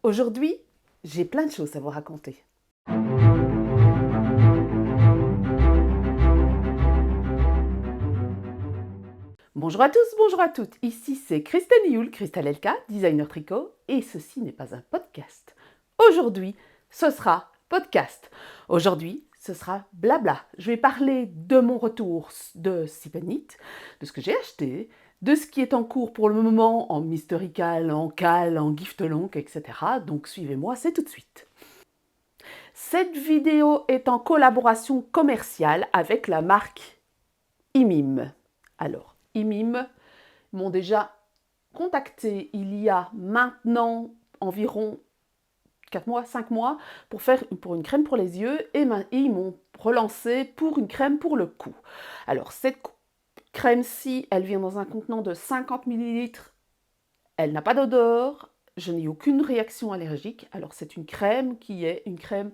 Aujourd'hui, j'ai plein de choses à vous raconter. Bonjour à tous, bonjour à toutes. Ici c'est Christelle Nioul, Christelle Elka, designer tricot, et ceci n'est pas un podcast. Aujourd'hui, ce sera podcast. Aujourd'hui, ce sera blabla. Je vais parler de mon retour de Sipenit, de ce que j'ai acheté, de ce qui est en cours pour le moment en Mysterical, en Cal, en Giftelonk, etc. Donc suivez-moi, c'est tout de suite. Cette vidéo est en collaboration commerciale avec la marque Imim. Alors, Imim m'ont déjà contacté il y a maintenant environ 4 mois, 5 mois pour une crème pour les yeux et ils m'ont relancé pour une crème pour le cou. Alors, cette crème-ci, elle vient dans un contenant de 50 millilitres. Elle n'a pas d'odeur. Je n'ai aucune réaction allergique. Alors, c'est une crème qui est une crème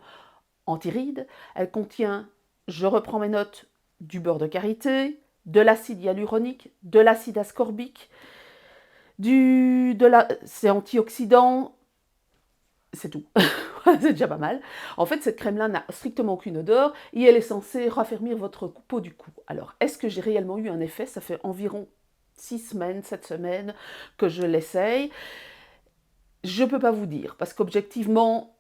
anti-rides. Elle contient, je reprends mes notes, du beurre de karité, de l'acide hyaluronique, de l'acide ascorbique, c'est antioxydant, c'est tout. C'est déjà pas mal. En fait, cette crème-là n'a strictement aucune odeur et elle est censée raffermir votre peau du cou. Alors, est-ce que j'ai réellement eu un effet? Ça fait environ 6 semaines, 7 semaines que je l'essaye. Je ne peux pas vous dire, parce qu'objectivement,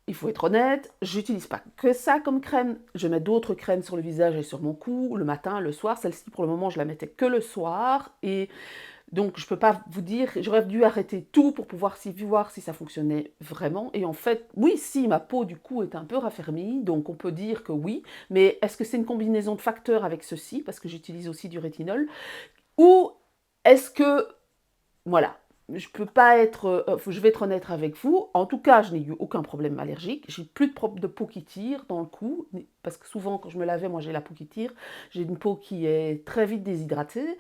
il faut être honnête, j'utilise pas que ça comme crème. Je mets d'autres crèmes sur le visage et sur mon cou, le matin, le soir. Celle-ci, pour le moment, je la mettais que le soir. Et donc, je ne peux pas vous dire, j'aurais dû arrêter tout pour pouvoir voir si ça fonctionnait vraiment. Et en fait, oui, si, ma peau, du coup, est un peu raffermie. Donc, on peut dire que oui. Mais est-ce que c'est une combinaison de facteurs avec ceci? Parce que j'utilise aussi du rétinol. Ou est-ce que voilà, je peux pas être, je vais être honnête avec vous. En tout cas, je n'ai eu aucun problème allergique. J'ai plus de peau qui tire dans le cou, parce que souvent quand je me lavais, moi j'ai la peau qui tire. J'ai une peau qui est très vite déshydratée.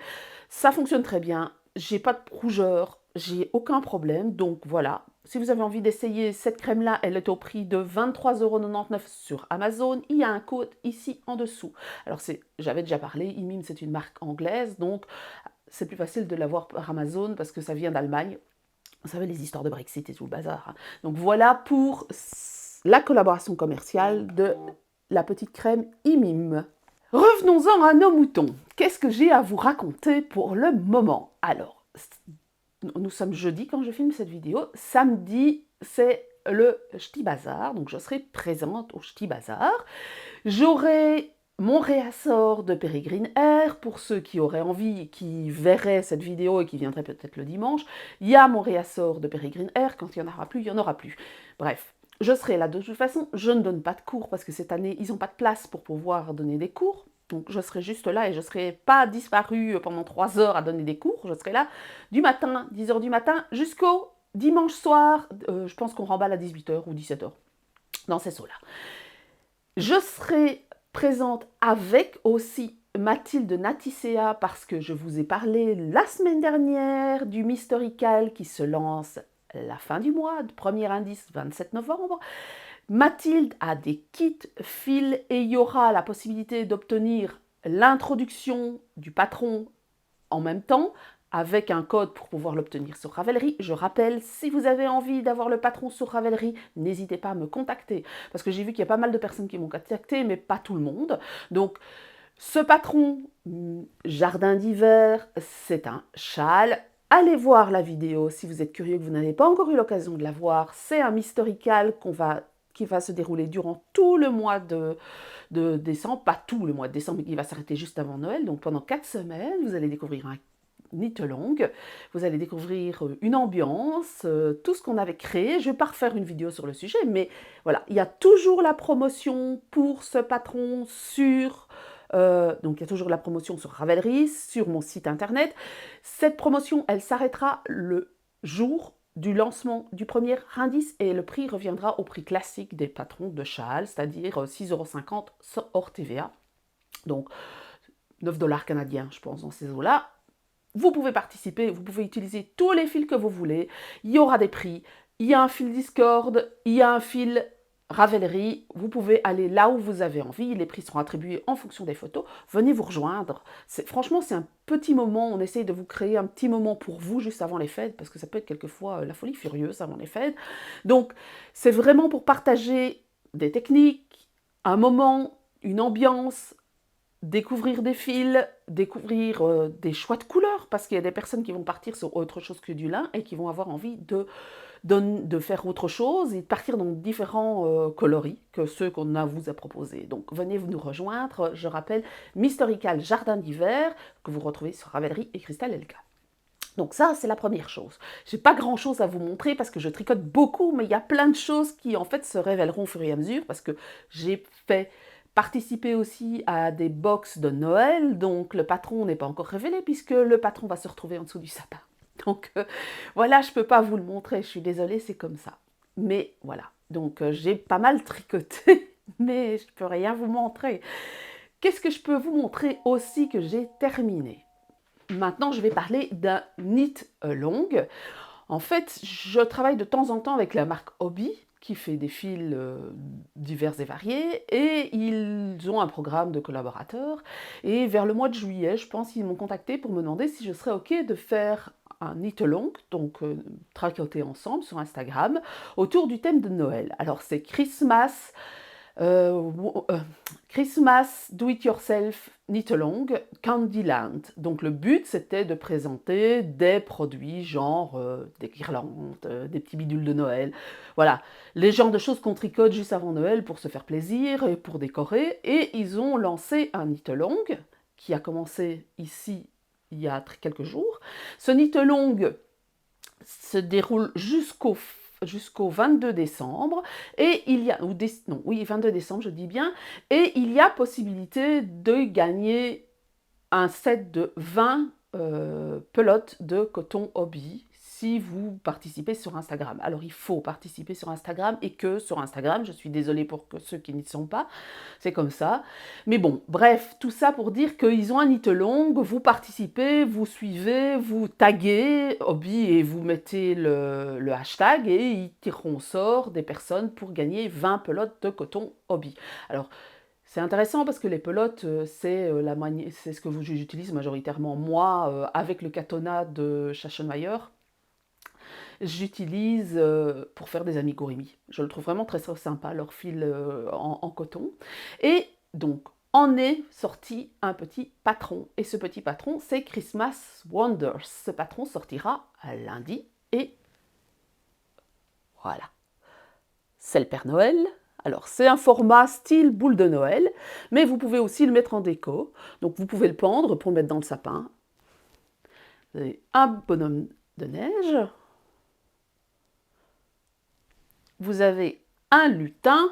Ça fonctionne très bien. J'ai pas de rougeur, j'ai aucun problème. Donc voilà. Si vous avez envie d'essayer cette crème-là, elle est au prix de 23,99 € sur Amazon. Il y a un code ici en dessous. Alors j'avais déjà parlé, Imim c'est une marque anglaise, donc c'est plus facile de l'avoir par Amazon parce que ça vient d'Allemagne. Vous savez, les histoires de Brexit et tout le bazar. Donc voilà pour la collaboration commerciale de la petite crème Imim. Revenons-en à nos moutons. Qu'est-ce que j'ai à vous raconter pour le moment? Alors, nous sommes jeudi quand je filme cette vidéo. Samedi, c'est le Ch'ti Bazar, donc je serai présente au Ch'ti Bazar. J'aurai mon réassort de Peregrine Air, pour ceux qui auraient envie, qui verraient cette vidéo et qui viendraient peut-être le dimanche. Il y a mon réassort de Peregrine Air, quand il n'y en aura plus, il n'y en aura plus. Bref, je serai là de toute façon. Je ne donne pas de cours parce que cette année, ils n'ont pas de place pour pouvoir donner des cours. Donc je serai juste là et je ne serai pas disparue pendant 3 heures à donner des cours. Je serai là du matin, 10 h du matin, jusqu'au dimanche soir. Je pense qu'on remballe à 18 h ou 17 h dans ces eaux-là. Je serai présente avec aussi Mathilde Naticea parce que je vous ai parlé la semaine dernière du Mysterical qui se lance la fin du mois, premier indice 27 novembre. Mathilde a des kits fils et il y aura la possibilité d'obtenir l'introduction du patron en même temps, avec un code pour pouvoir l'obtenir sur Ravelry. Je rappelle, si vous avez envie d'avoir le patron sur Ravelry, n'hésitez pas à me contacter. Parce que j'ai vu qu'il y a pas mal de personnes qui m'ont contacté, mais pas tout le monde. Donc, ce patron, jardin d'hiver, c'est un châle. Allez voir la vidéo si vous êtes curieux, que vous n'avez pas encore eu l'occasion de la voir. C'est un Mysterical qui va se dérouler durant tout le mois de décembre, pas tout le mois de décembre, mais qui va s'arrêter juste avant Noël. Donc pendant 4 semaines, vous allez découvrir un Knit-Along, vous allez découvrir une ambiance, tout ce qu'on avait créé. Je ne vais pas refaire une vidéo sur le sujet, mais voilà, il y a toujours la promotion pour ce patron sur... donc il y a toujours la promotion sur Ravelry, sur mon site internet. Cette promotion, elle s'arrêtera le jour du lancement du premier indice et le prix reviendra au prix classique des patrons de châle, c'est-à-dire 6,50 € hors TVA. Donc 9 $ canadiens, je pense, dans ces eaux-là. Vous pouvez participer, vous pouvez utiliser tous les fils que vous voulez. Il y aura des prix. Il y a un fil Discord, il y a un fil Ravelry, vous pouvez aller là où vous avez envie, les prix seront attribués en fonction des photos, venez vous rejoindre. Franchement, c'est un petit moment, on essaye de vous créer un petit moment pour vous juste avant les fêtes, parce que ça peut être quelquefois la folie furieuse avant les fêtes. Donc, c'est vraiment pour partager des techniques, un moment, une ambiance, découvrir des fils, découvrir des choix de couleurs, parce qu'il y a des personnes qui vont partir sur autre chose que du lin et qui vont avoir envie de faire autre chose et de partir dans différents coloris que ceux qu'on vous a proposés. Donc venez nous rejoindre, je rappelle, Mysterical Jardin d'hiver, que vous retrouvez sur Ravelry et Crystal Elka. Donc ça, c'est la première chose. J'ai pas grand-chose à vous montrer parce que je tricote beaucoup, mais il y a plein de choses qui en fait se révéleront au fur et à mesure parce que j'ai fait participer aussi à des box de Noël, donc le patron n'est pas encore révélé puisque le patron va se retrouver en dessous du sapin. Donc voilà, je ne peux pas vous le montrer, je suis désolée, c'est comme ça. Mais voilà, donc j'ai pas mal tricoté, mais je ne peux rien vous montrer. Qu'est-ce que je peux vous montrer aussi que j'ai terminé? Maintenant, je vais parler d'un knit along. En fait, je travaille de temps en temps avec la marque Hobby, qui fait des fils divers et variés, et ils ont un programme de collaborateurs. Et vers le mois de juillet, je pense qu'ils m'ont contacté pour me demander si je serais OK de faire un knit-along, donc tricoter ensemble sur Instagram, autour du thème de Noël. Alors c'est Christmas, euh, Christmas Do-It-Yourself Knit-Along Candyland. Donc le but c'était de présenter des produits genre des guirlandes, des petits bidules de Noël. Voilà, les genres de choses qu'on tricote juste avant Noël pour se faire plaisir et pour décorer. Et ils ont lancé un knit-along qui a commencé ici il y a quelques jours. Ce knit-along se déroule jusqu'au 22 décembre et il y a, non, oui, 22 décembre, je dis bien, et il y a possibilité de gagner un set de 20 pelotes de coton Hobby si vous participez sur Instagram. Alors il faut participer sur Instagram et que sur Instagram, je suis désolée pour ceux qui n'y sont pas, c'est comme ça. Mais bon, bref, tout ça pour dire qu'ils ont un knit-along, vous participez, vous suivez, vous taguez Hobby et vous mettez le hashtag et ils tireront au sort des personnes pour gagner 20 pelotes de coton Hobby. Alors, c'est intéressant parce que les pelotes, c'est ce que j'utilise majoritairement moi avec le katana de Schachenmeier. J'utilise pour faire des amigurumi. Je le trouve vraiment très, très sympa, leur fil en coton. Et donc, en est sorti un petit patron. Et ce petit patron, c'est Christmas Wonders. Ce patron sortira lundi. Et voilà. C'est le Père Noël. Alors, c'est un format style boule de Noël, mais vous pouvez aussi le mettre en déco. Donc, vous pouvez le pendre pour le mettre dans le sapin. Vous avez un bonhomme de neige. Vous avez un lutin.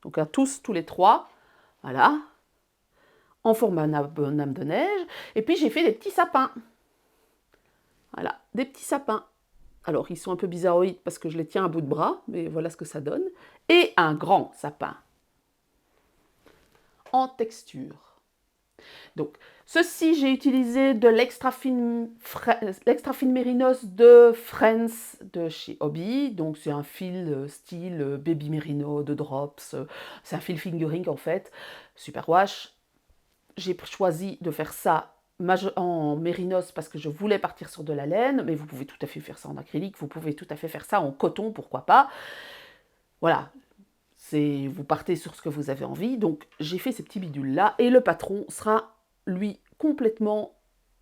Donc, tous les trois. Voilà. En format bonhomme de neige. Et puis, j'ai fait des petits sapins. Voilà, des petits sapins. Alors, ils sont un peu bizarroïdes parce que je les tiens à bout de bras, mais voilà ce que ça donne. Et un grand sapin en texture. Donc, ceci, j'ai utilisé de l'extra fine mérinos de Friends de chez Hobby. Donc, c'est un fil style baby merino de Drops. C'est un fil fingering en fait, super wash. J'ai choisi de faire ça en mérinos parce que je voulais partir sur de la laine, mais vous pouvez tout à fait faire ça en acrylique, vous pouvez tout à fait faire ça en coton, pourquoi pas. Voilà, vous partez sur ce que vous avez envie. Donc j'ai fait ces petits bidules là et le patron sera lui complètement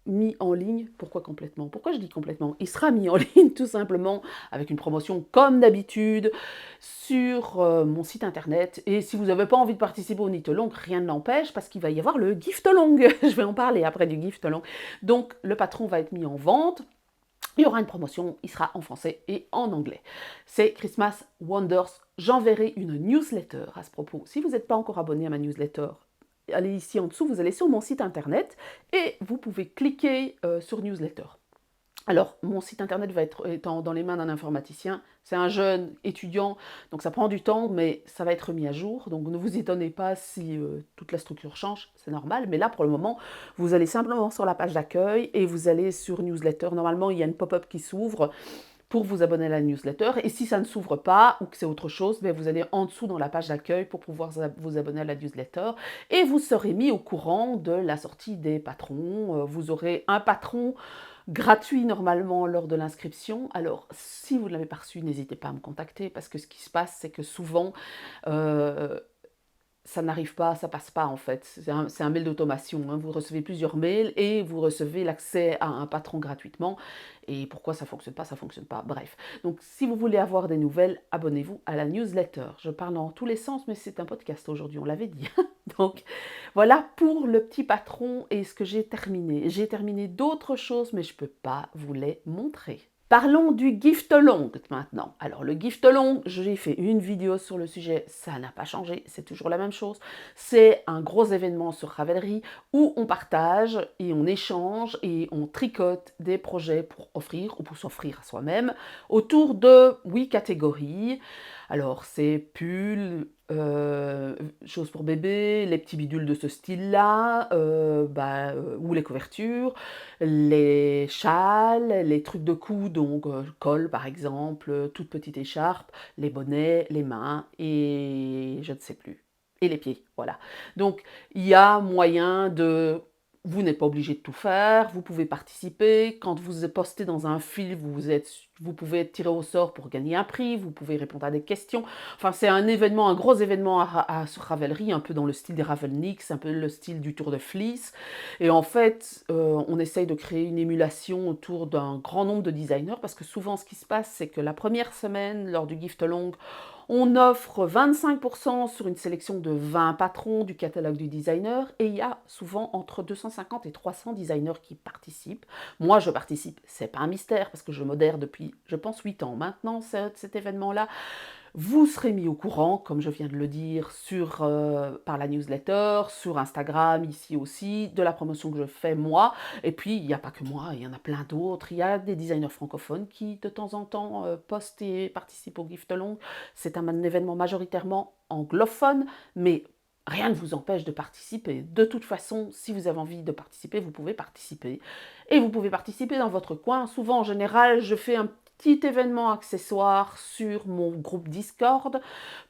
mis en ligne. Pourquoi complètement? Pourquoi je dis complètement? Il sera mis en ligne tout simplement avec une promotion comme d'habitude sur mon site internet. Et si vous n'avez pas envie de participer au knit-along, rien ne l'empêche parce qu'il va y avoir le gift-along. Je vais en parler après du gift-along. Donc le patron va être mis en vente. Il y aura une promotion, il sera en français et en anglais. C'est Christmas Wonders. J'enverrai une newsletter à ce propos. Si vous n'êtes pas encore abonné à ma newsletter, allez ici en dessous, vous allez sur mon site internet et vous pouvez cliquer sur newsletter. Alors, mon site internet va être dans les mains d'un informaticien. C'est un jeune étudiant, donc ça prend du temps, mais ça va être mis à jour. Donc ne vous étonnez pas si toute la structure change, c'est normal. Mais là, pour le moment, vous allez simplement sur la page d'accueil et vous allez sur newsletter. Normalement, il y a une pop-up qui s'ouvre pour vous abonner à la newsletter. Et si ça ne s'ouvre pas ou que c'est autre chose, ben vous allez en dessous dans la page d'accueil pour pouvoir vous abonner à la newsletter. Et vous serez mis au courant de la sortie des patrons. Vous aurez un patron gratuit normalement lors de l'inscription. Alors, si vous ne l'avez pas reçu, n'hésitez pas à me contacter parce que ce qui se passe, c'est que souvent, ça n'arrive pas, ça passe pas en fait. C'est un mail d'automation, hein. Vous recevez plusieurs mails et vous recevez l'accès à un patron gratuitement. Et pourquoi ça fonctionne pas, ça fonctionne pas. Bref. Donc, si vous voulez avoir des nouvelles, abonnez-vous à la newsletter. Je parle dans tous les sens, mais c'est un podcast aujourd'hui, on l'avait dit. Donc, voilà pour le petit patron et ce que j'ai terminé. J'ai terminé d'autres choses, mais je ne peux pas vous les montrer. Parlons du gift along maintenant. Alors le gift along, j'ai fait une vidéo sur le sujet, ça n'a pas changé, c'est toujours la même chose. C'est un gros événement sur Ravelry où on partage et on échange et on tricote des projets pour offrir ou pour s'offrir à soi-même autour de 8 catégories. Alors c'est pulls, choses pour bébé, les petits bidules de ce style-là, ou les couvertures, les châles, les trucs de cou, donc col par exemple, toute petite écharpe, les bonnets, les mains et je ne sais plus. Et les pieds, voilà. Donc il y a moyen de... Vous n'êtes pas obligé de tout faire, vous pouvez participer. Quand vous postez dans un fil, vous pouvez être tiré au sort pour gagner un prix, vous pouvez répondre à des questions. Enfin, c'est un événement, un gros événement sur Ravelry, un peu dans le style des Ravelniks, un peu le style du Tour de Fleece. Et en fait, on essaye de créer une émulation autour d'un grand nombre de designers, parce que souvent, ce qui se passe, c'est que la première semaine, lors du gift along, on offre 25% sur une sélection de 20 patrons du catalogue du designer et il y a souvent entre 250 et 300 designers qui participent. Moi, je participe, c'est pas un mystère parce que je modère depuis, je pense, 8 ans maintenant cet événement-là. Vous serez mis au courant, comme je viens de le dire, par la newsletter, sur Instagram, ici aussi, de la promotion que je fais moi. Et puis, il n'y a pas que moi, il y en a plein d'autres. Il y a des designers francophones qui, de temps en temps, postent et participent au Gift Along. C'est un événement majoritairement anglophone, mais rien ne vous empêche de participer. De toute façon, si vous avez envie de participer, vous pouvez participer. Et vous pouvez participer dans votre coin. Souvent, en général, je fais un petit événement accessoire sur mon groupe Discord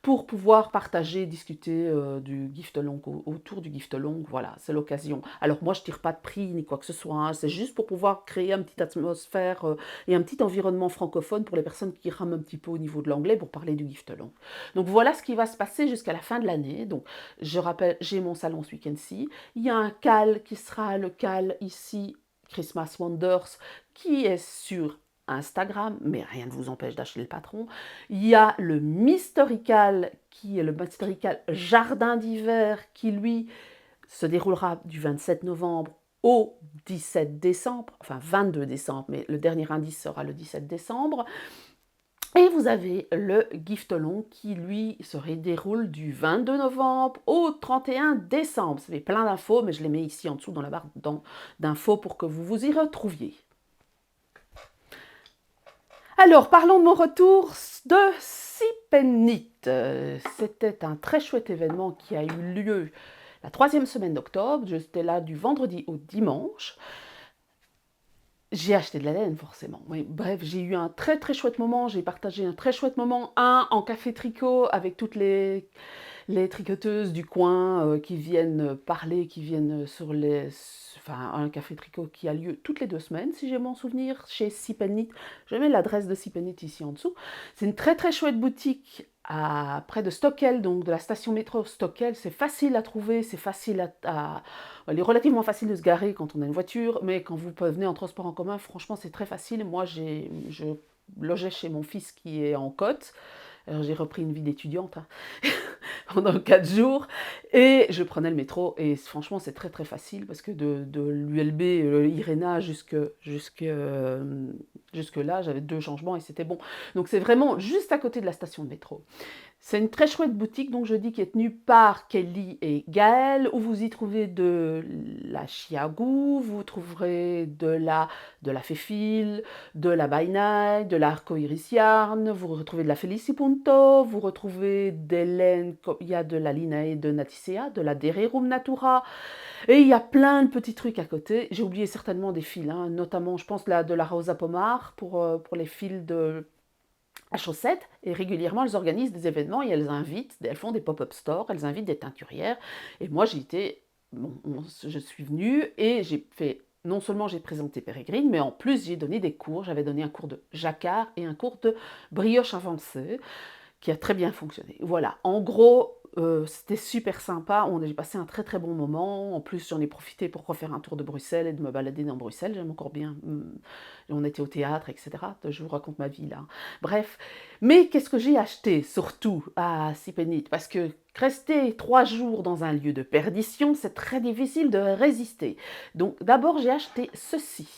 pour pouvoir partager, discuter du gift along, autour du gift along. Voilà, c'est l'occasion. Alors moi, je tire pas de prix ni quoi que ce soit, hein. C'est juste pour pouvoir créer une petite atmosphère et un petit environnement francophone pour les personnes qui rament un petit peu au niveau de l'anglais pour parler du gift along. Donc voilà ce qui va se passer jusqu'à la fin de l'année. Donc je rappelle, j'ai mon salon ce week-end-ci. Il y a un cal qui sera le cal ici, Christmas Wonders, qui est sur Instagram, mais rien ne vous empêche d'acheter le patron. Il y a le Mysterical, qui est le Mysterical Jardin d'hiver, qui lui se déroulera du 27 novembre au 17 décembre, enfin 22 décembre, mais le dernier indice sera le 17 décembre. Et vous avez le Gift Along qui, lui, se déroule du 22 novembre au 31 décembre. Ça fait plein d'infos, mais je les mets ici en dessous dans la barre d'infos pour que vous vous y retrouviez. Alors, parlons de mon retour de Sipenit. C'était un très chouette événement qui a eu lieu la 3e semaine d'octobre. J'étais là du vendredi au dimanche. J'ai acheté de la laine, forcément. Oui, bref, j'ai eu un très très chouette moment. J'ai partagé un très chouette moment. Un en café tricot avec toutes les tricoteuses du coin qui viennent parler, qui viennent sur les... Enfin, un café tricot qui a lieu toutes les 2 semaines, si j'ai mon souvenir, chez Sipenit. Je mets l'adresse de Sipenit ici en dessous. C'est une très très chouette boutique près de Stockel, donc de la station métro Stockel. C'est facile à trouver, c'est facile elle est relativement facile de se garer quand on a une voiture, mais quand vous venez en transport en commun, franchement, c'est très facile. Moi, je logeais chez mon fils qui est en Côte. Alors, j'ai repris une vie d'étudiante hein, pendant 4 jours et je prenais le métro et franchement c'est très très facile parce que de l'ULB Iréna jusque là j'avais 2 changements et c'était bon. Donc c'est vraiment juste à côté de la station de métro. C'est une très chouette boutique, donc je dis, qui est tenue par Kelly et Gaël, où vous y trouvez de la chiagou, vous trouverez de la féfile, de la bainai, de l'arco-iris yarn, vous retrouvez de la felicipunto, vous retrouvez des laines, il y a de la Linae de Naticea, de la Dererum Natura, et il y a plein de petits trucs à côté. J'ai oublié certainement des fils, hein, notamment, je pense, de la Rosa Pomar pour les fils à chaussettes. Et régulièrement, elles organisent des événements et elles font des pop-up stores, elles invitent des teinturières. Et moi, je suis venue et j'ai fait, non seulement j'ai présenté Pérégrine, mais en plus, j'ai donné des cours. J'avais donné un cours de jacquard et un cours de brioche avancée qui a très bien fonctionné. Voilà, en gros, c'était super sympa, j'ai passé un très très bon moment. En plus, j'en ai profité pour refaire un tour de Bruxelles et de me balader dans Bruxelles, j'aime encore bien. On était au théâtre, etc. Je vous raconte ma vie là. Bref, mais qu'est-ce que j'ai acheté surtout à Sipenit? Parce que rester 3 jours dans un lieu de perdition, c'est très difficile de résister. Donc d'abord, j'ai acheté ceci.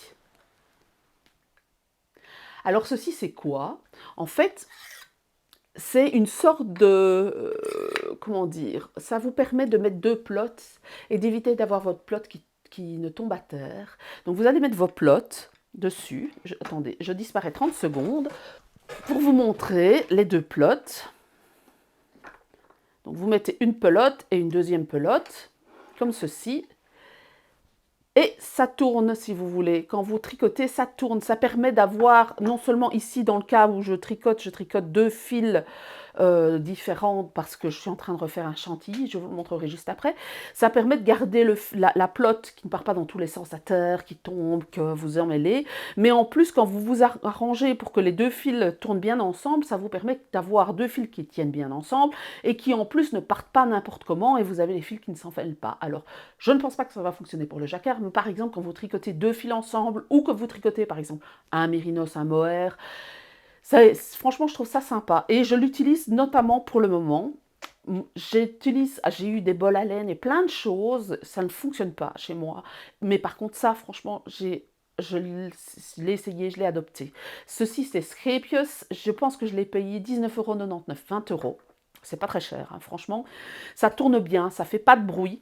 Alors ceci, c'est quoi? En fait, c'est une sorte de... comment dire? Ça vous permet de mettre 2 plots et d'éviter d'avoir votre plot qui ne tombe à terre. Donc vous allez mettre vos plots dessus. Attendez, je disparais 30 secondes pour vous montrer les 2 plots. Donc vous mettez une pelote et une deuxième pelote, comme ceci. Et ça tourne, si vous voulez. Quand vous tricotez, ça tourne. Ça permet d'avoir, non seulement ici, dans le cas où je tricote 2 fils différents parce que je suis en train de refaire un chantilly, je vous le montrerai juste après. Ça permet de garder la plotte qui ne part pas dans tous les sens à terre, qui tombe, que vous emmêlez. Mais en plus, quand vous vous arrangez pour que les 2 fils tournent bien ensemble, ça vous permet d'avoir 2 fils qui tiennent bien ensemble et qui en plus ne partent pas n'importe comment et vous avez les fils qui ne s'enfêlent pas. Alors, je ne pense pas que ça va fonctionner pour le jacquard, mais par exemple, quand vous tricotez 2 fils ensemble ou que vous tricotez par exemple un mérinos, un mohair, franchement, je trouve ça sympa. Et je l'utilise notamment pour le moment. J'ai eu des bols à laine et plein de choses. Ça ne fonctionne pas chez moi. Mais par contre, ça, franchement, je l'ai essayé, je l'ai adopté. Ceci, c'est Scapius. Je pense que je l'ai payé 19,99 €, 20 €. C'est pas très cher, hein, franchement. Ça tourne bien, ça fait pas de bruit.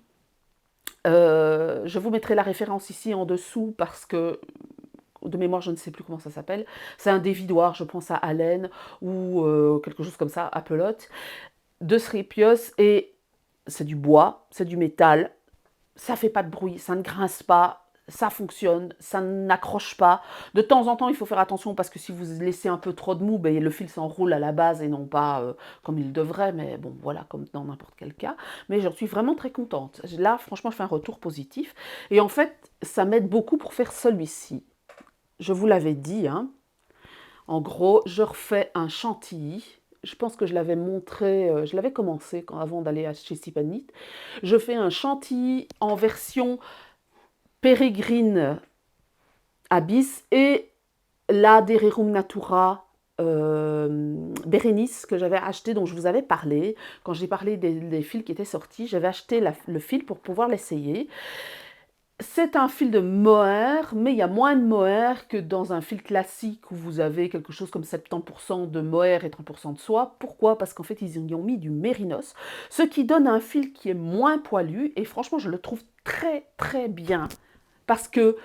Je vous mettrai la référence ici en dessous parce que de mémoire, je ne sais plus comment ça s'appelle. C'est un dévidoir, je pense à Allen ou quelque chose comme ça, à pelote, de Srépios, et c'est du bois, c'est du métal, ça fait pas de bruit, ça ne grince pas, ça fonctionne, ça n'accroche pas. De temps en temps, il faut faire attention parce que si vous laissez un peu trop de mou, ben, le fil s'enroule à la base et non pas comme il devrait, mais bon, voilà, comme dans n'importe quel cas. Mais j'en suis vraiment très contente. Là, franchement, je fais un retour positif. Et en fait, ça m'aide beaucoup pour faire celui-ci. Je vous l'avais dit, hein. En gros, je refais un chantilly. Je pense que je l'avais montré, je l'avais commencé avant d'aller chez Sipanit. Je fais un chantilly en version Pérégrine Abyss et la Dererum Natura Bérénice que j'avais acheté, dont je vous avais parlé. Quand j'ai parlé des fils qui étaient sortis, j'avais acheté le fil pour pouvoir l'essayer. C'est un fil de mohair, mais il y a moins de mohair que dans un fil classique où vous avez quelque chose comme 70% de mohair et 30% de soie. Pourquoi? Parce qu'en fait, ils y ont mis du mérinos, ce qui donne un fil qui est moins poilu, et franchement, je le trouve très très bien. Parce que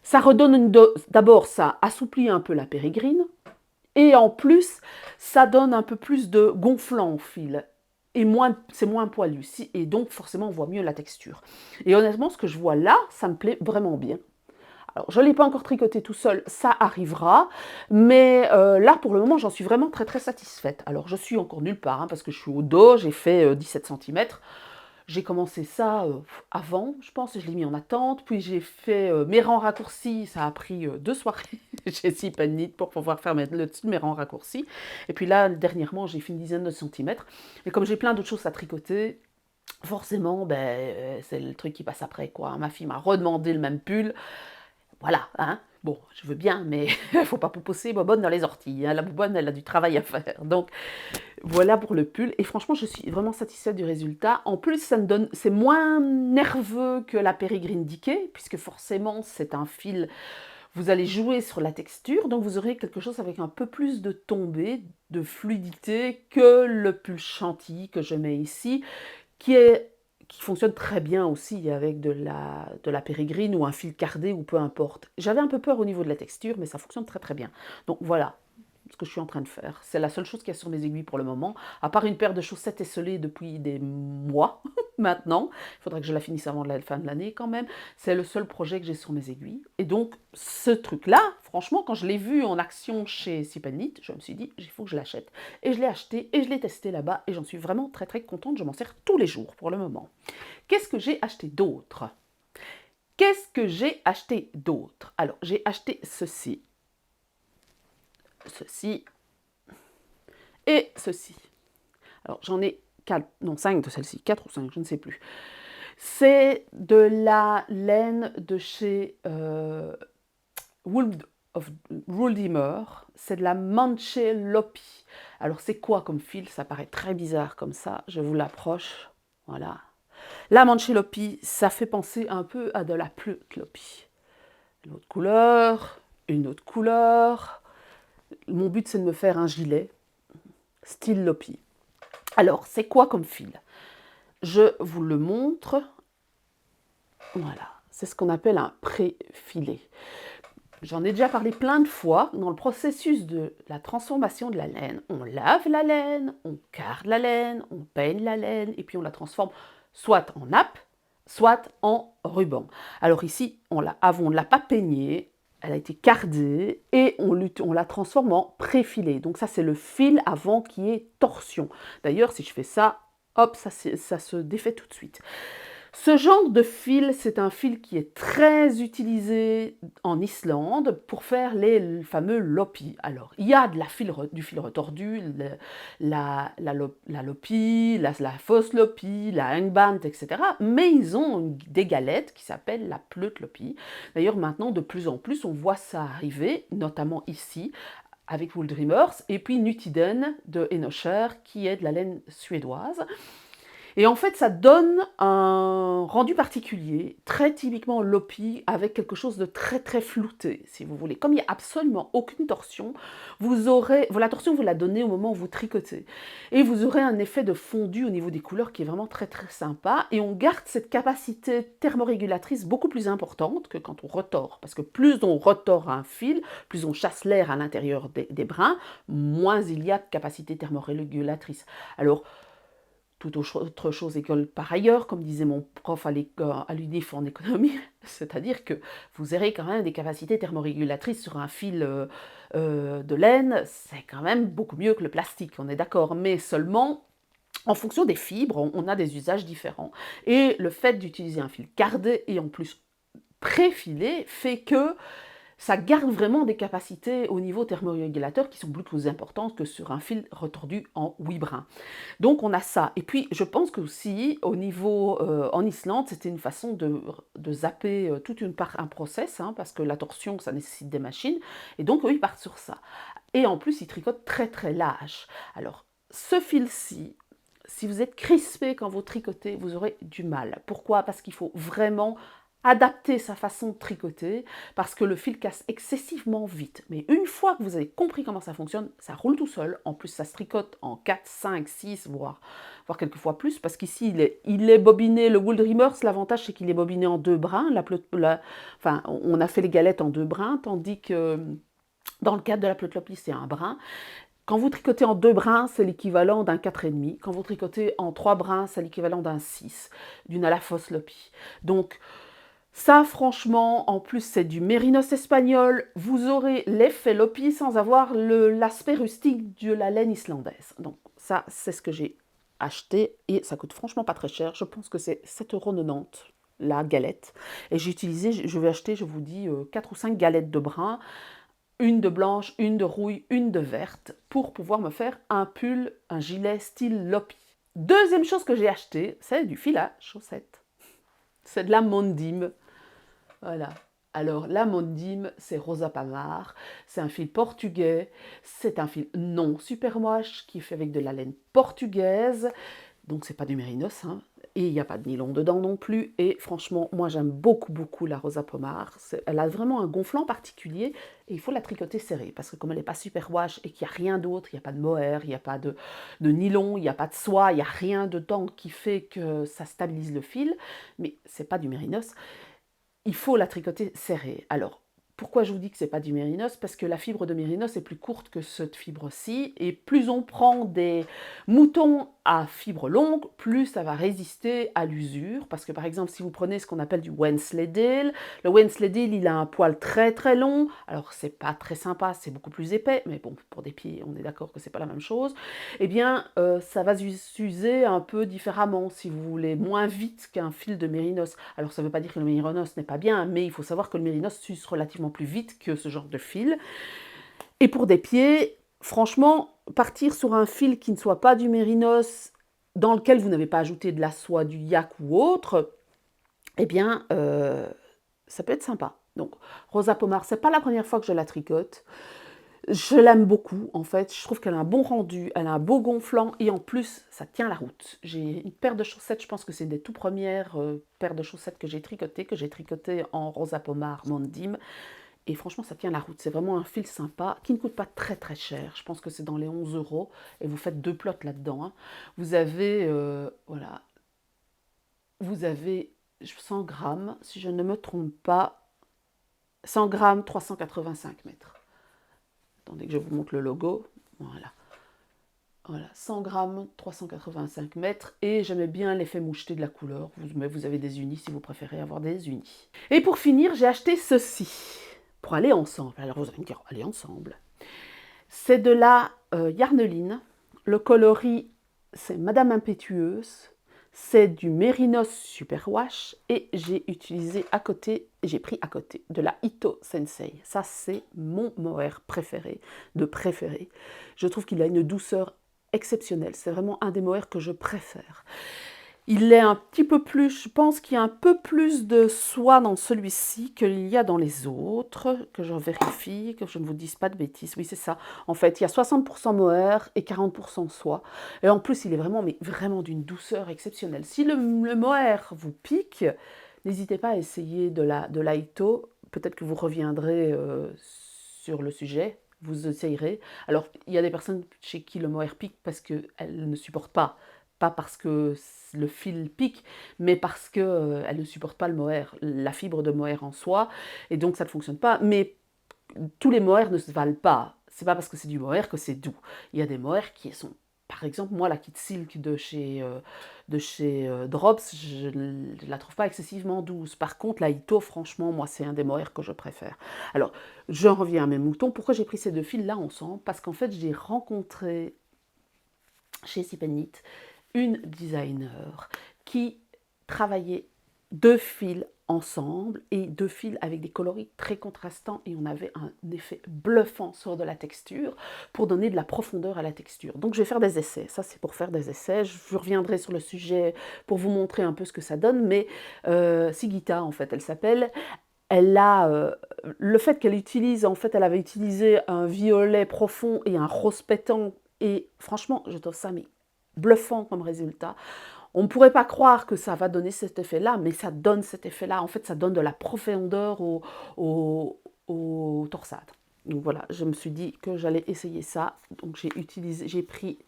ça redonne une dose. D'abord, ça assouplit un peu la pérégrine, et en plus, ça donne un peu plus de gonflant au fil. Et c'est moins poilu. Et donc, forcément, on voit mieux la texture. Et honnêtement, ce que je vois là, ça me plaît vraiment bien. Alors, je ne l'ai pas encore tricoté tout seul, ça arrivera. Mais là, pour le moment, j'en suis vraiment très, très satisfaite. Alors, je suis encore nulle part, hein, parce que je suis au dos, j'ai fait 17 cm. J'ai commencé ça avant, je pense, je l'ai mis en attente. Puis j'ai fait mes rangs raccourcis, ça a pris 2 soirées chez Sipanit pour pouvoir faire le dessus de mes rangs raccourcis. Et puis là, dernièrement, j'ai fait une dizaine de centimètres. Et comme j'ai plein d'autres choses à tricoter, forcément, c'est le truc qui passe après, quoi. Ma fille m'a redemandé le même pull. Voilà, hein. Bon, je veux bien, mais il ne faut pas pousser Bobonne dans les orties, hein. La Bobonne, elle a du travail à faire. Donc, voilà pour le pull. Et franchement, je suis vraiment satisfaite du résultat. En plus, c'est moins nerveux que la Pérégrine Dickey, puisque forcément, c'est un fil. Vous allez jouer sur la texture, donc vous aurez quelque chose avec un peu plus de tombée, de fluidité que le pull chantilly que je mets ici, qui fonctionne très bien aussi avec de la pérégrine ou un fil cardé ou peu importe. J'avais un peu peur au niveau de la texture, mais ça fonctionne très très bien. Donc voilà, ce que je suis en train de faire. C'est la seule chose qu'il y a sur mes aiguilles pour le moment, à part une paire de chaussettes esselées depuis des mois maintenant. Il faudrait que je la finisse avant la fin de l'année quand même. C'est le seul projet que j'ai sur mes aiguilles. Et donc, ce truc-là, franchement, quand je l'ai vu en action chez Sip Knit, je me suis dit, il faut que je l'achète. Et je l'ai acheté et je l'ai testé là-bas et j'en suis vraiment très très contente. Je m'en sers tous les jours pour le moment. Qu'est-ce que j'ai acheté d'autre? Qu'est-ce que j'ai acheté d'autre? Alors, j'ai acheté ceci, et ceci. Alors, j'en ai 4, non 5 de celles-ci, 4 ou 5, je ne sais plus. C'est de la laine de chez Wool-Dimmer, c'est de la Manchelopi. Alors, c'est quoi comme fil? Ça paraît très bizarre comme ça, je vous l'approche, voilà. La Manchelopi, ça fait penser un peu à de la Pleutlopi. Une autre couleur, une autre couleur. Mon but, c'est de me faire un gilet style Lopi. Alors, c'est quoi comme fil? Je vous le montre. Voilà, c'est ce qu'on appelle un pré-filet. J'en ai déjà parlé plein de fois. Dans le processus de la transformation de la laine, on lave la laine, on carde la laine, on peigne la laine, et puis on la transforme soit en nappe, soit en ruban. Alors ici, on ne l'a pas peignée, elle a été cardée, et on la transforme en pré-filet. Donc ça, c'est le fil avant qui est torsion. D'ailleurs, si je fais ça, hop, ça se défait tout de suite. Ce genre de fil, c'est un fil qui est très utilisé en Islande pour faire les fameux lopi. Alors, il y a du fil retordu, la lopi, la fausse lopi, la hangband, etc. Mais ils ont des galettes qui s'appellent la pleutlopi. D'ailleurs, maintenant, de plus en plus, on voit ça arriver, notamment ici, avec Wool Dreamers, et puis Nutiden de Enosher, qui est de la laine suédoise. Et en fait, ça donne un rendu particulier, très typiquement Lopi, avec quelque chose de très très flouté, si vous voulez. Comme il n'y a absolument aucune torsion, la torsion, vous la donnez au moment où vous tricotez. Et vous aurez un effet de fondu au niveau des couleurs qui est vraiment très très sympa. Et on garde cette capacité thermorégulatrice beaucoup plus importante que quand on retord. Parce que plus on retord un fil, plus on chasse l'air à l'intérieur des brins, moins il y a de capacité thermorégulatrice. Alors, toute autre chose école par ailleurs, comme disait mon prof à l'UNIF en économie, c'est-à-dire que vous aurez quand même des capacités thermorégulatrices sur un fil de laine, c'est quand même beaucoup mieux que le plastique, on est d'accord, mais seulement en fonction des fibres, on a des usages différents. Et le fait d'utiliser un fil cardé et en plus préfilé fait que ça garde vraiment des capacités au niveau thermorégulateur qui sont beaucoup plus importantes que sur un fil retordu en 8 brins. Donc on a ça. Et puis je pense que aussi au niveau en Islande, c'était une façon de zapper un process, hein, parce que la torsion, ça nécessite des machines. Et donc eux, ils partent sur ça. Et en plus, ils tricotent très très lâche. Alors, ce fil-ci, si vous êtes crispé quand vous tricotez, vous aurez du mal. Pourquoi? Parce qu'il faut vraiment adapter sa façon de tricoter parce que le fil casse excessivement vite. Mais une fois que vous avez compris comment ça fonctionne, ça roule tout seul. En plus, ça se tricote en 4, 5, 6, voire quelquefois plus, parce qu'ici, il est bobiné, le Wool Dreamers, l'avantage, c'est qu'il est bobiné en 2 brins. Enfin, on a fait les galettes en 2 brins, tandis que dans le cadre de la Pleutlopi, c'est un brin. Quand vous tricotez en 2 brins, c'est l'équivalent d'un 4,5. Quand vous tricotez en 3 brins, c'est l'équivalent d'un 6, d'une à la fausse lopi. Donc, ça, franchement, en plus, c'est du mérinos espagnol. Vous aurez l'effet Lopi sans avoir l'aspect rustique de la laine islandaise. Donc, ça, c'est ce que j'ai acheté. Et ça coûte franchement pas très cher. Je pense que c'est 7,90 € la galette. Et j'ai utilisé, je vais acheter, je vous dis, 4 ou 5 galettes de brun. Une de blanche, une de rouille, une de verte. Pour pouvoir me faire un pull, un gilet style Lopi. Deuxième chose que j'ai acheté, c'est du fil à chaussettes. C'est de la Mondim. Voilà. Alors, la Mondim, c'est Rosa Pamar. C'est un fil portugais. C'est un fil non superwash qui est fait avec de la laine portugaise. Donc, c'est pas du mérinos, hein. Et il n'y a pas de nylon dedans non plus. Et franchement, moi, j'aime beaucoup, beaucoup la Rosa Pomar. Elle a vraiment un gonflant particulier et il faut la tricoter serrée. Parce que comme elle n'est pas superwash et qu'il n'y a rien d'autre, il n'y a pas de mohair, il n'y a pas de nylon, il n'y a pas de soie, il n'y a rien dedans qui fait que ça stabilise le fil. Mais c'est pas du mérinos. Il faut la tricoter serrée. Alors, Pourquoi je vous dis que c'est pas du mérinos? Parce que la fibre de mérinos est plus courte que cette fibre-ci, et plus on prend des moutons à fibre longue, plus ça va résister à l'usure. Parce que par exemple, si vous prenez ce qu'on appelle du Wensleydale, le Wensleydale, il a un poil très très long. Alors c'est pas très sympa, c'est beaucoup plus épais, mais bon, pour des pieds, on est d'accord que c'est pas la même chose. Eh bien, ça va s'user un peu différemment, si vous voulez, moins vite qu'un fil de mérinos. Alors ça ne veut pas dire que le mérinos n'est pas bien, mais il faut savoir que le mérinos s'use relativement plus vite que ce genre de fil. Et pour des pieds, franchement, partir sur un fil qui ne soit pas du mérinos, dans lequel vous n'avez pas ajouté de la soie, du yak ou autre, eh bien, ça peut être sympa. Donc, Rosa Pomar, c'est pas la première fois que je la tricote. Je l'aime beaucoup, en fait. Je trouve qu'elle a un bon rendu, elle a un beau gonflant, et en plus, ça tient la route. J'ai une paire de chaussettes, je pense que c'est une des tout premières paires de chaussettes que j'ai tricotées en Rosa Pomar Mondim. Et franchement, ça tient la route. C'est vraiment un fil sympa, qui ne coûte pas très très cher. Je pense que c'est dans les 11 euros, et vous faites 2 plots là-dedans, hein. Vous avez, voilà, vous avez 100 grammes, si je ne me trompe pas, 100 grammes, 385 mètres. Attendez que je vous montre le logo. Voilà. Voilà, 100 grammes, 385 mètres, et j'aimais bien l'effet moucheté de la couleur, mais vous avez des unis si vous préférez avoir des unis. Et pour finir, j'ai acheté ceci, pour aller ensemble. Alors vous allez me dire, aller ensemble. C'est de la yarneline, le coloris c'est Madame Impétueuse, c'est du Mérinos Superwash, et j'ai utilisé à côté, j'ai pris à côté de la Ito Sensei. Ça c'est mon mohair préféré, de préféré. Je trouve qu'il a une douceur exceptionnelle, c'est vraiment un des mohairs que je préfère. Il est un petit peu plus, je pense qu'il y a un peu plus de soie dans celui-ci qu'il y a dans les autres, que je vérifie, que je ne vous dise pas de bêtises. Oui, c'est ça. En fait, il y a 60% mohair et 40% soie. Et en plus, il est vraiment, mais vraiment d'une douceur exceptionnelle. Si le mohair vous pique, n'hésitez pas à essayer de la Ito. Peut-être que vous reviendrez sur le sujet. Vous essayerez. Alors, il y a des personnes chez qui le mohair pique parce qu'elles ne supportent pas parce que le fil pique, mais parce qu'elle ne supporte pas le mohair, la fibre de mohair en soi, et donc ça ne fonctionne pas. Mais tous les mohairs ne se valent pas. C'est pas parce que c'est du mohair que c'est doux. Il y a des mohairs qui sont, par exemple, moi, la Kit Silk de chez Drops, je ne la trouve pas excessivement douce. Par contre, la Ito, franchement, moi, c'est un des mohairs que je préfère. Alors, j'en reviens à mes moutons. Pourquoi j'ai pris ces deux fils-là ensemble? Parce qu'en fait, j'ai rencontré chez Sip Knit une designer qui travaillait deux fils ensemble et deux fils avec des coloris très contrastants, et on avait un effet bluffant sur de la texture pour donner de la profondeur à la texture. Donc je vais faire des essais, ça c'est pour faire des essais, je reviendrai sur le sujet pour vous montrer un peu ce que ça donne, mais Sigita en fait elle s'appelle, elle a le fait qu'elle utilise, en fait elle avait utilisé un violet profond et un rose pétant, et franchement je trouve ça mais bluffant comme résultat. On ne pourrait pas croire que ça va donner cet effet-là, mais ça donne cet effet-là. En fait, ça donne de la profondeur au torsade. Donc voilà, je me suis dit que j'allais essayer ça. Donc j'ai pris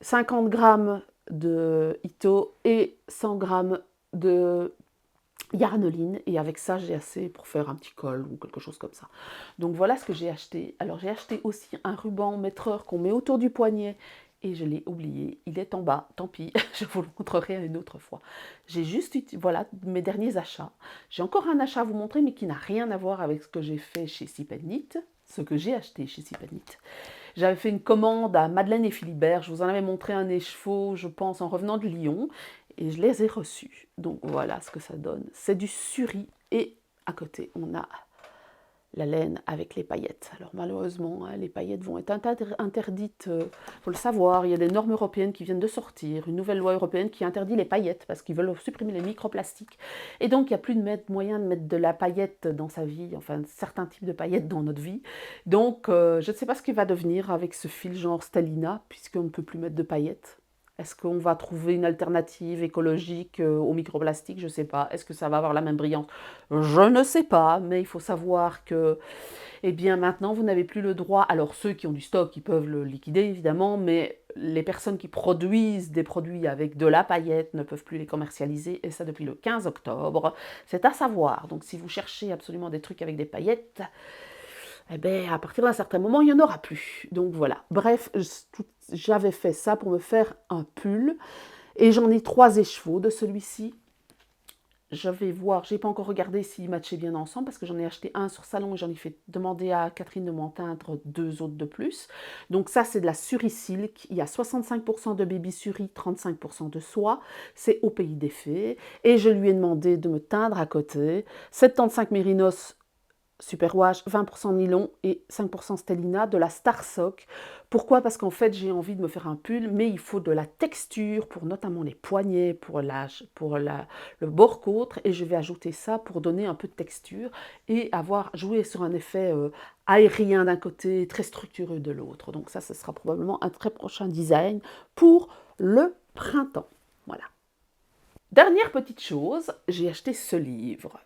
50 grammes de Ito et 100 grammes de yarneline, et avec ça j'ai assez pour faire un petit col ou quelque chose comme ça. Donc voilà ce que j'ai acheté. Alors j'ai acheté aussi un ruban mètre-heure qu'on met autour du poignet, et je l'ai oublié, il est en bas, tant pis, je vous le montrerai une autre fois. J'ai juste, voilà, mes derniers achats. J'ai encore un achat à vous montrer, mais qui n'a rien à voir avec ce que j'ai fait chez Sip Knit, ce que j'ai acheté chez Sip Knit. J'avais fait une commande à Madeleine et Philibert, je vous en avais montré un écheveau, je pense, en revenant de Lyon, et je les ai reçus. Donc voilà ce que ça donne. C'est du suri, et à côté, on a la laine avec les paillettes. Alors malheureusement, hein, les paillettes vont être interdites, il faut le savoir, il y a des normes européennes qui viennent de sortir, une nouvelle loi européenne qui interdit les paillettes parce qu'ils veulent supprimer les microplastiques. Et donc il n'y a plus de moyen de mettre de la paillette dans sa vie, enfin certains types de paillettes dans notre vie. Donc je ne sais pas ce qu'il va devenir avec ce fil genre Stalina, puisqu'on ne peut plus mettre de paillettes. Est-ce qu'on va trouver une alternative écologique au microplastique? Je ne sais pas. Est-ce que ça va avoir la même brillance? Je ne sais pas, mais il faut savoir que, eh bien, maintenant, vous n'avez plus le droit. Alors, ceux qui ont du stock, ils peuvent le liquider, évidemment, mais les personnes qui produisent des produits avec de la paillette ne peuvent plus les commercialiser, et ça depuis le 15 octobre. C'est à savoir. Donc, si vous cherchez absolument des trucs avec des paillettes, eh bien, à partir d'un certain moment, il n'y en aura plus. Donc voilà. Bref, j'avais fait ça pour me faire un pull. Et j'en ai 3 écheveaux de celui-ci. Je vais voir, je n'ai pas encore regardé s'ils matchaient bien ensemble parce que j'en ai acheté un sur Salon et j'en ai fait demander à Catherine de m'en teindre 2 autres de plus. Donc ça, c'est de la Suri Silk. Il y a 65% de baby Suri, 35% de soie. C'est au pays des fées. Et je lui ai demandé de me teindre à côté 75 mérinos Superwash, 20% nylon et 5% stellina de la Starsock. Pourquoi? Parce qu'en fait, j'ai envie de me faire un pull, mais il faut de la texture pour notamment les poignets, pour le bord-côte, et je vais ajouter ça pour donner un peu de texture et avoir joué sur un effet aérien d'un côté, très structureux de l'autre. Donc ça, ce sera probablement un très prochain design pour le printemps. Voilà. Dernière petite chose, j'ai acheté ce livre.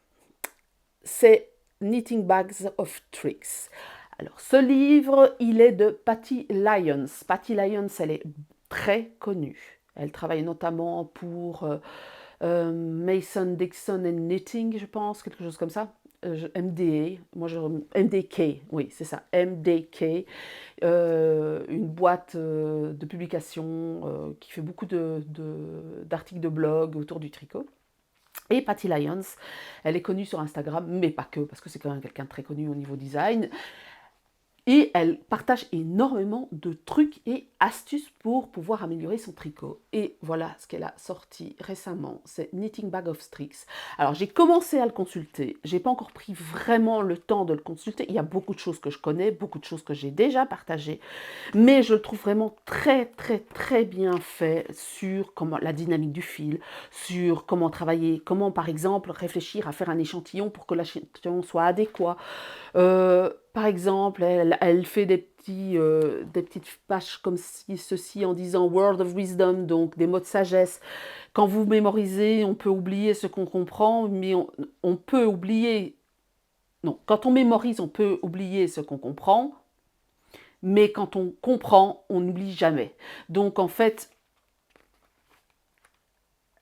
C'est Knitting Bags of Tricks. Alors, ce livre, il est de Patty Lyons. Patty Lyons, elle est très connue. Elle travaille notamment pour Mason Dixon and Knitting, je pense, quelque chose comme ça. MDA, MDK, oui, c'est ça, MDK, une boîte de publication qui fait beaucoup d'articles de blog autour du tricot. Et Patty Lyons, elle est connue sur Instagram, mais pas que, parce que c'est quand même quelqu'un de très connu au niveau design. Et elle partage énormément de trucs et astuces pour pouvoir améliorer son tricot. Et voilà ce qu'elle a sorti récemment, c'est Knitting Bag of Tricks. Alors j'ai commencé à le consulter, j'ai pas encore pris vraiment le temps de le consulter. Il y a beaucoup de choses que je connais, beaucoup de choses que j'ai déjà partagées, mais je le trouve vraiment très très très bien fait sur comment la dynamique du fil, sur comment travailler, comment par exemple réfléchir à faire un échantillon pour que l'échantillon soit adéquat. Par exemple, elle fait des petites pages comme ceci en disant Word of Wisdom, donc des mots de sagesse. Quand vous mémorisez, on peut oublier ce qu'on comprend, mais on peut oublier... Non, quand on mémorise, on peut oublier ce qu'on comprend, mais quand on comprend, on n'oublie jamais. Donc en fait,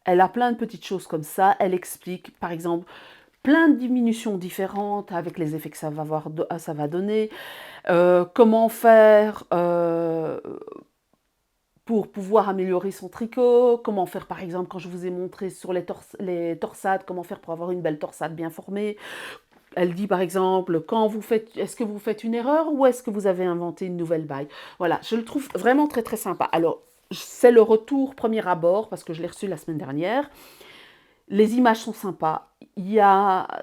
elle a plein de petites choses comme ça. Elle explique, par exemple, plein de diminutions différentes avec les effets que ça va donner. Comment faire pour pouvoir améliorer son tricot, comment faire par exemple quand je vous ai montré sur les torsades, comment faire pour avoir une belle torsade bien formée. Elle dit par exemple, quand vous faites, est-ce que vous faites une erreur ou est-ce que vous avez inventé une nouvelle baille? Voilà, je le trouve vraiment très très sympa. Alors, c'est le retour premier abord parce que je l'ai reçu la semaine dernière. Les images sont sympas.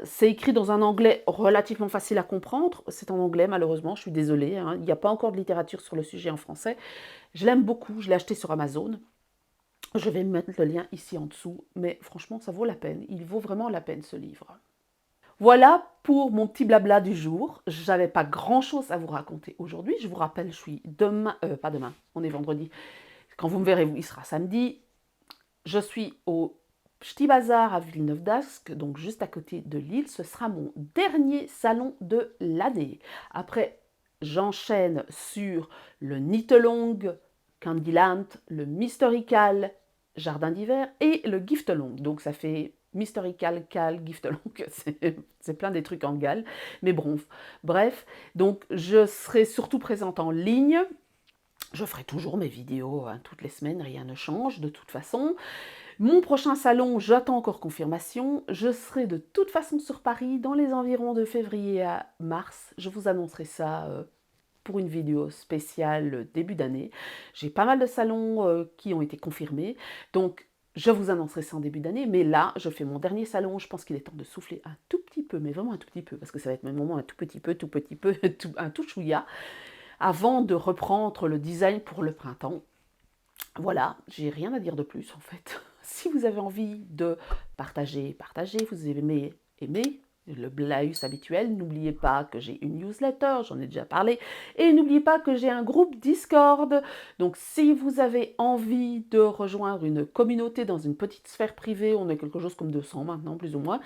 C'est écrit dans un anglais relativement facile à comprendre. C'est en anglais, malheureusement, je suis désolée. Hein. Il n'y a pas encore de littérature sur le sujet en français. Je l'aime beaucoup, je l'ai acheté sur Amazon. Je vais mettre le lien ici en dessous, mais franchement, ça vaut la peine. Il vaut vraiment la peine, ce livre. Voilà pour mon petit blabla du jour. Je n'avais pas grand-chose à vous raconter aujourd'hui. Je vous rappelle, je suis demain... pas demain, on est vendredi. Quand vous me verrez, il sera samedi. Je suis au Petit Bazar à Villeneuve-d'Ascq, donc juste à côté de Lille. Ce sera mon dernier salon de l'année. Après, j'enchaîne sur le Knit-along, Candyland, le Mystorical, Jardin d'hiver et le Gift-along. Donc ça fait Mystorical, Cal, Gift-along, c'est plein des trucs en galles. Mais bon, bref, donc je serai surtout présente en ligne. Je ferai toujours mes vidéos hein, toutes les semaines, rien ne change de toute façon. Mon prochain salon, j'attends encore confirmation. Je serai de toute façon sur Paris dans les environs de février à mars. Je vous annoncerai ça pour une vidéo spéciale début d'année. J'ai pas mal de salons qui ont été confirmés. Donc, je vous annoncerai ça en début d'année. Mais là, je fais mon dernier salon. Je pense qu'il est temps de souffler un tout petit peu, mais vraiment un tout petit peu, parce que ça va être mon moment un tout petit peu, un tout chouïa, avant de reprendre le design pour le printemps. Voilà, j'ai rien à dire de plus en fait. Si vous avez envie de partager, partagez. Vous aimez, aimez. le Blaus habituel. N'oubliez pas que j'ai une newsletter, j'en ai déjà parlé. Et n'oubliez pas que j'ai un groupe Discord. Donc si vous avez envie de rejoindre une communauté dans une petite sphère privée, on est quelque chose comme 200 maintenant, plus ou moins,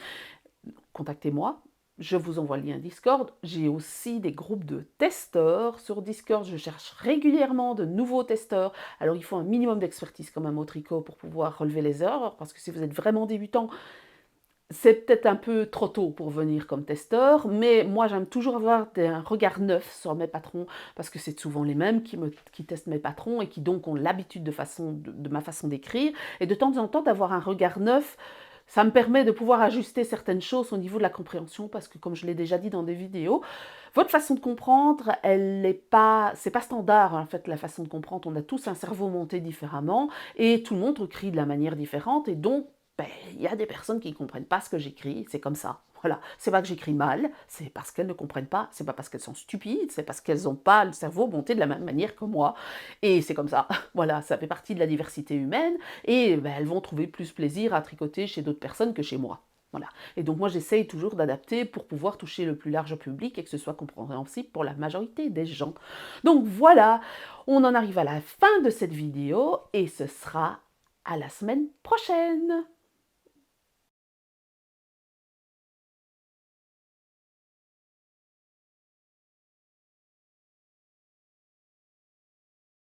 contactez-moi. Je vous envoie le lien Discord. J'ai aussi des groupes de testeurs sur Discord. Je cherche régulièrement de nouveaux testeurs. Alors il faut un minimum d'expertise comme un mot tricot pour pouvoir relever les erreurs, parce que si vous êtes vraiment débutant, c'est peut-être un peu trop tôt pour venir comme testeur, mais moi j'aime toujours avoir un regard neuf sur mes patrons, parce que c'est souvent les mêmes qui testent mes patrons et qui donc ont l'habitude de ma façon d'écrire. Et de temps en temps d'avoir un regard neuf, ça me permet de pouvoir ajuster certaines choses au niveau de la compréhension, parce que comme je l'ai déjà dit dans des vidéos, votre façon de comprendre, c'est pas standard en fait la façon de comprendre. On a tous un cerveau monté différemment et tout le monde écrit de la manière différente, et donc il y a des personnes qui ne comprennent pas ce que j'écris, c'est comme ça. Voilà, c'est pas que j'écris mal, c'est parce qu'elles ne comprennent pas, c'est pas parce qu'elles sont stupides, c'est parce qu'elles n'ont pas le cerveau monté de la même manière que moi. Et c'est comme ça. Voilà, ça fait partie de la diversité humaine, et elles vont trouver plus plaisir à tricoter chez d'autres personnes que chez moi. Voilà. Et donc moi j'essaye toujours d'adapter pour pouvoir toucher le plus large public et que ce soit compréhensible pour la majorité des gens. Donc voilà, on en arrive à la fin de cette vidéo et ce sera à la semaine prochaine.